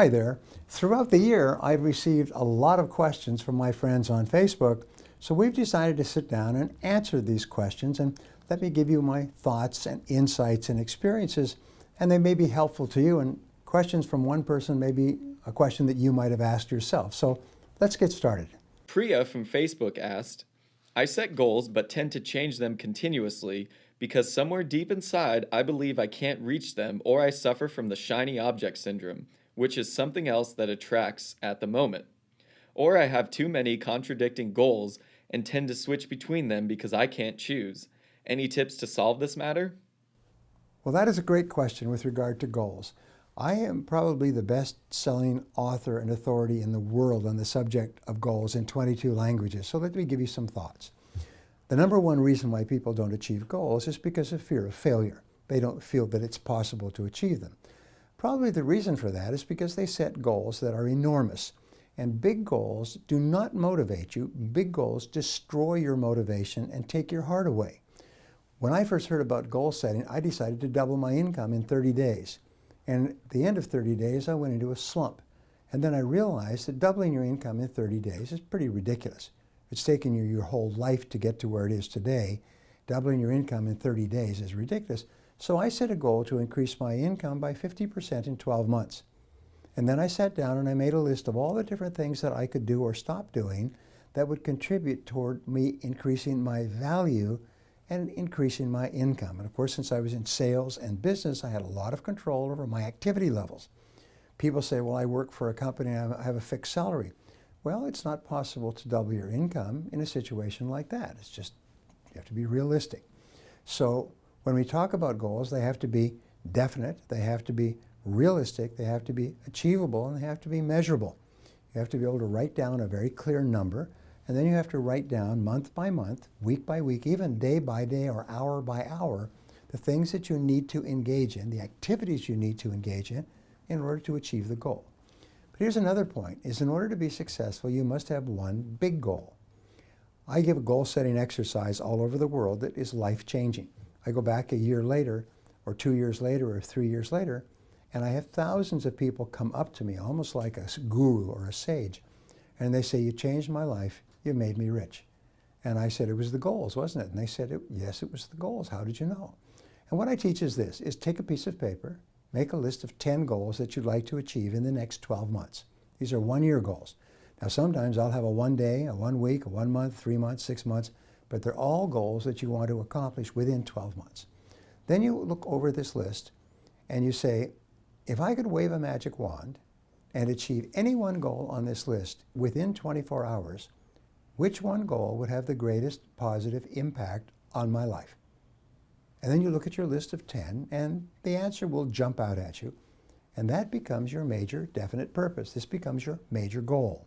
Hi there. Throughout the year, I've received a lot of questions from my friends on Facebook, so we've decided to sit down and answer these questions, and let me give you my thoughts and insights and experiences, and they may be helpful to you, and questions from one person may be a question that you might have asked yourself. So let's get started. Priya from Facebook asked, I set goals but tend to change them continuously because somewhere deep inside I believe I can't reach them or I suffer from the shiny object syndrome, which is something else that attracts at the moment. Or I have too many contradicting goals and tend to switch between them because I can't choose. Any tips to solve this matter? Well, that is a great question with regard to goals. I am probably the best-selling author and authority in the world on the subject of goals in 22 languages, so let me give you some thoughts. The number one reason why people don't achieve goals is because of fear of failure. They don't feel that it's possible to achieve them. Probably the reason for that is because they set goals that are enormous. And big goals do not motivate you. Big goals destroy your motivation and take your heart away. When I first heard about goal setting, I decided to double my income in 30 days. And at the end of 30 days, I went into a slump. And then I realized that doubling your income in 30 days is pretty ridiculous. It's taken you your whole life to get to where it is today. Doubling your income in 30 days is ridiculous. So I set a goal to increase my income by 50% in 12 months. And then I sat down and I made a list of all the different things that I could do or stop doing that would contribute toward me increasing my value and increasing my income. And of course, since I was in sales and business, I had a lot of control over my activity levels. People say, well, I work for a company and I have a fixed salary. Well, it's not possible to double your income in a situation like that. It's just, you have to be realistic. So when we talk about goals, they have to be definite, they have to be realistic, they have to be achievable, and they have to be measurable. You have to be able to write down a very clear number, and then you have to write down month by month, week by week, even day by day or hour by hour, the things that you need to engage in, the activities you need to engage in order to achieve the goal. But here's another point, is in order to be successful, you must have one big goal. I give a goal-setting exercise all over the world that is life-changing. I go back a year later, or 2 years later, or 3 years later, and I have thousands of people come up to me, almost like a guru or a sage, and they say, you changed my life, you made me rich. And I said, it was the goals, wasn't it? And they said, yes, it was the goals. How did you know? And what I teach is this, is take a piece of paper, make a list of 10 goals that you'd like to achieve in the next 12 months. These are 1-year goals. Now, sometimes I'll have a 1 day, a 1 week, a 1 month, 3 months, 6 months, but they're all goals that you want to accomplish within 12 months. Then you look over this list and you say, if I could wave a magic wand and achieve any one goal on this list within 24 hours, which one goal would have the greatest positive impact on my life? And then you look at your list of 10 and the answer will jump out at you. And that becomes your major definite purpose. This becomes your major goal.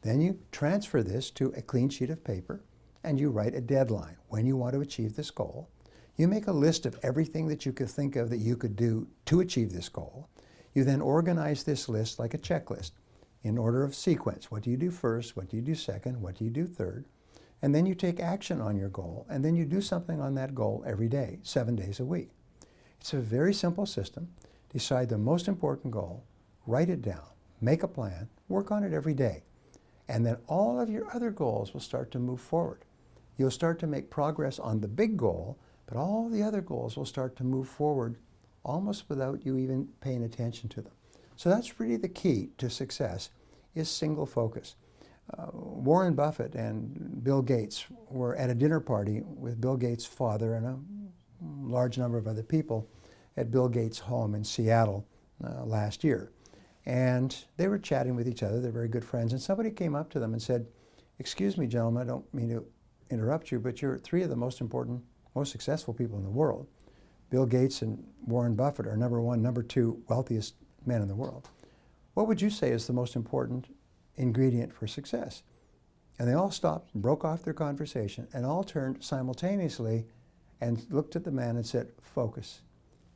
Then you transfer this to a clean sheet of paper and you write a deadline when you want to achieve this goal. You make a list of everything that you could think of that you could do to achieve this goal. You then organize this list like a checklist in order of sequence. What do you do first? What do you do second? What do you do third? And then you take action on your goal, and then you do something on that goal every day, 7 days a week. It's a very simple system. Decide the most important goal, write it down, make a plan, work on it every day. And then all of your other goals will start to move forward. You'll start to make progress on the big goal, but all the other goals will start to move forward almost without you even paying attention to them. So that's really the key to success, is single focus. Warren Buffett and Bill Gates were at a dinner party with Bill Gates' father and a large number of other people at Bill Gates' home in Seattle last year. And they were chatting with each other, they're very good friends, and somebody came up to them and said, excuse me, gentlemen, I don't mean to interrupt you, but you're 3 of the most important, most successful people in the world. Bill Gates and Warren Buffett are number 1, number 2 wealthiest men in the world. What would you say is the most important ingredient for success? And they all stopped and broke off their conversation and all turned simultaneously and looked at the man and said, focus.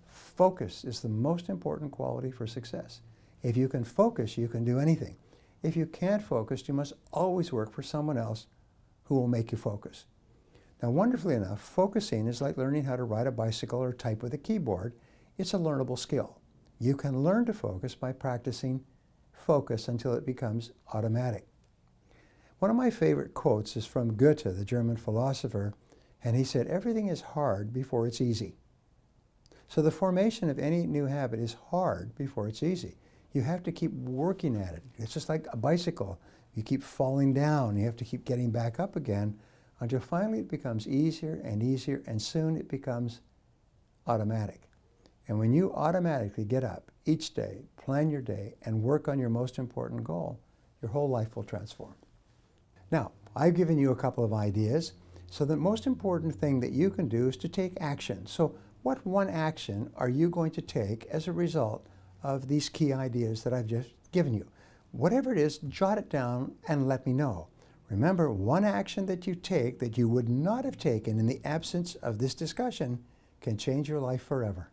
Focus is the most important quality for success. If you can focus, you can do anything. If you can't focus, you must always work for someone else who will make you focus. Now, wonderfully enough, focusing is like learning how to ride a bicycle or type with a keyboard. It's a learnable skill. You can learn to focus by practicing focus until it becomes automatic. One of my favorite quotes is from Goethe, the German philosopher, and he said, "Everything is hard before it's easy." So the formation of any new habit is hard before it's easy. You have to keep working at it. It's just like a bicycle. You keep falling down. You have to keep getting back up again until finally it becomes easier and easier, and soon it becomes automatic. And when you automatically get up each day, plan your day, and work on your most important goal, your whole life will transform. Now, I've given you a couple of ideas. So the most important thing that you can do is to take action. So what one action are you going to take as a result of these key ideas that I've just given you? Whatever it is, jot it down and let me know. Remember, one action that you take that you would not have taken in the absence of this discussion can change your life forever.